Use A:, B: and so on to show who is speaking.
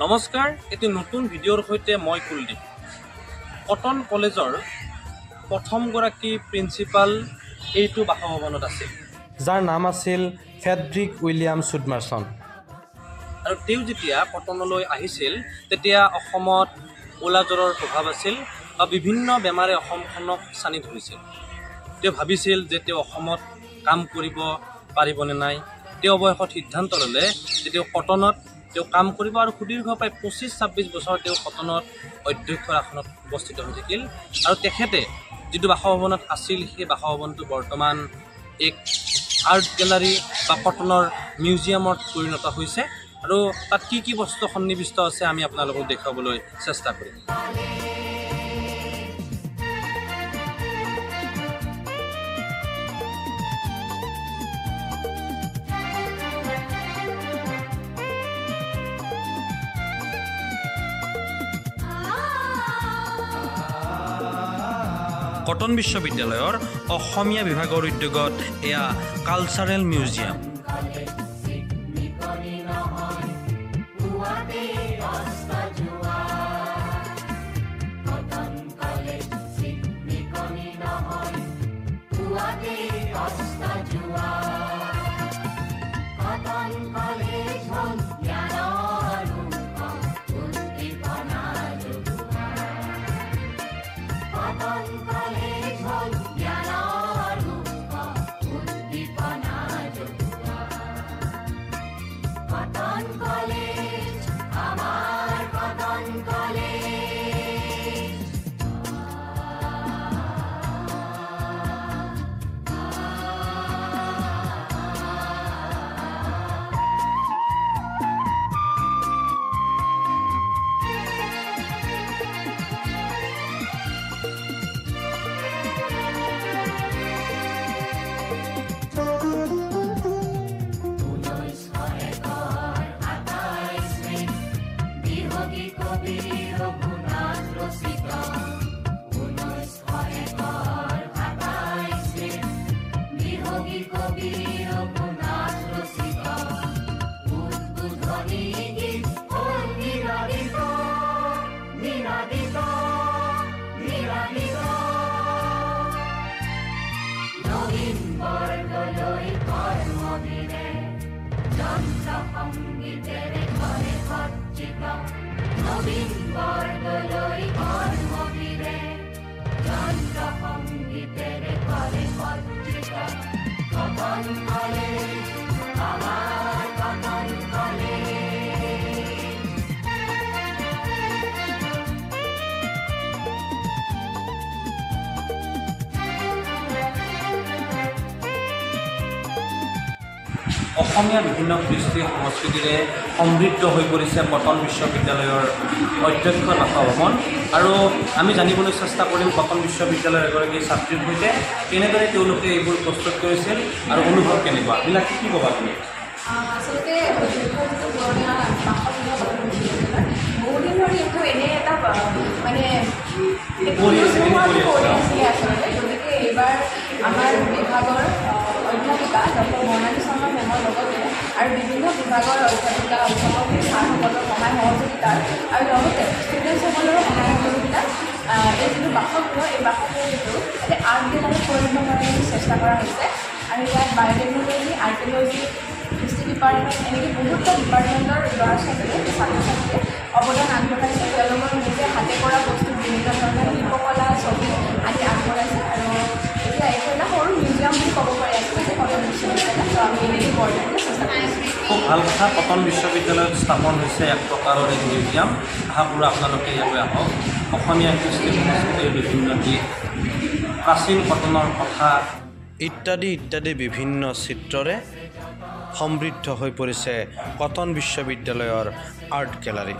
A: নমস্কাৰ, এটি নতুন ভিডিঅ'ৰ সৈতে মই কুলদীপ। কটন কলেজৰ প্ৰথমগৰাকী প্ৰিন্সিপাল এইটো বাসভৱনত আছিল,
B: যাৰ নাম আছিল ফ্ৰেডৰিক উইলিয়াম চুডমাৰ্চন।
A: আৰু তেওঁ যেতিয়া কটনলৈ আহিছিল তেতিয়া অসমত ক'লা জ্বৰৰ প্ৰভাৱ আছিল বা বিভিন্ন বেমাৰে অসমখনক চানি ধৰিছিল। তেওঁ ভাবিছিল যে তেওঁ অসমত কাম কৰিব পাৰিবনে নাই। তেওঁ অৱশেষত সিদ্ধান্ত ল'লে যে তেওঁ কটনত কাম কৰিব আৰু সুদীৰ্ঘ প্ৰায় 25-26 বছৰ তেওঁ কটনত অধ্যক্ষৰ আসনত উপস্থিত হৈ থাকিল। আৰু তেখেতে যিটো বাসভৱনত আছিল সেই বাসভৱনটো বৰ্তমান এক আৰ্ট গেলাৰী বা কটনৰ মিউজিয়ামত পৰিণত হৈছে। আৰু তাত কি বস্তু সন্নিৱিষ্ট আছে আমি আপোনালোকক দেখুৱাবলৈ চেষ্টা কৰিম। কটন বিশ্ববিদ্যালয়ৰ অসমীয়া বিভাগৰ উদ্যোগত এয়া কালচাৰেল মিউজিয়াম। অসমীয়া বিভিন্ন কৃষ্টি সংস্কৃতিৰে সমৃদ্ধ হৈ পৰিছে কটন বিশ্ববিদ্যালয়ৰ অধ্যক্ষৰ বাসভৱন। আৰু আমি জানিবলৈ চেষ্টা কৰিম কটন বিশ্ববিদ্যালয়ৰ এগৰাকী ছাত্ৰীৰ সৈতে কেনেদৰে তেওঁলোকে এইবোৰ প্ৰস্তুত কৰিছিল আৰু অনুভৱ কেনেকুৱা, এইবিলাক কি ক'বা তুমি?
C: আচলতে বহুদিন ধৰি এইটো এনে এটা মানে আছিলে আচলতে। গতিকে এইবাৰ আমাৰ বিভাগৰ অধ্যাপিকা ডক্টৰ বৰ্ণালী শৰ্মা মেমৰ লগতে আৰু বিভিন্ন বিভাগৰ অধ্যাপিকা অধ্যাপক ছাৰসকলৰ সহায় সহযোগিতাৰ আৰু লগতে ষ্টুডেণ্টসকলৰো সহায় সহযোগিতাত এই যিটো বাসগৃহ, এই বাসগৃহটো এটা আৰ্ট গেলাৰীত পৰিণত কৰাৰ চেষ্টা কৰা হৈছে। আৰু ইয়াত বায়'টেকনলজি, আৰ্কিঅলজি, হিষ্ট্ৰী ডিপাৰ্টমেণ্ট, এনেকৈ বহুতো ডিপাৰ্টমেণ্টৰ ল'ৰা ছোৱালীয়ে ছাত্ৰ ছাত্ৰীয়ে অৱদান আগবঢ়াইছে। তেওঁলোকৰ নিজে হাতে কৰা বস্তু বিভিন্ন ধৰণৰ শিল্পকলা, ছবি আদি আগবঢ়াইছে। আৰু এতিয়া এইটো এটা সৰু মিউজিয়াম বুলি ক'ব পাৰি আছিলে কটন বিশ্ববিদ্যালয়। ত' আমি এনেকৈ বৰ্তমান চেষ্টা কৰিছোঁ।
A: খুব ভাল কথা, কটন বিশ্ববিদ্যালয়ত স্থাপন হৈছে এক প্ৰকাৰৰ এক মিউজিয়াম। আশাপুৰা আপোনালোকে ইয়ালৈ আহক। অসমীয়া কৃষ্টি সংস্কৃতিৰ বিভিন্ন দিশ, প্ৰাচীন কটনৰ কথা ইত্যাদি ইত্যাদি বিভিন্ন চিত্ৰৰে সমৃদ্ধ হৈ পৰিছে কটন বিশ্ববিদ্যালয়ৰ আৰ্ট গেলাৰী।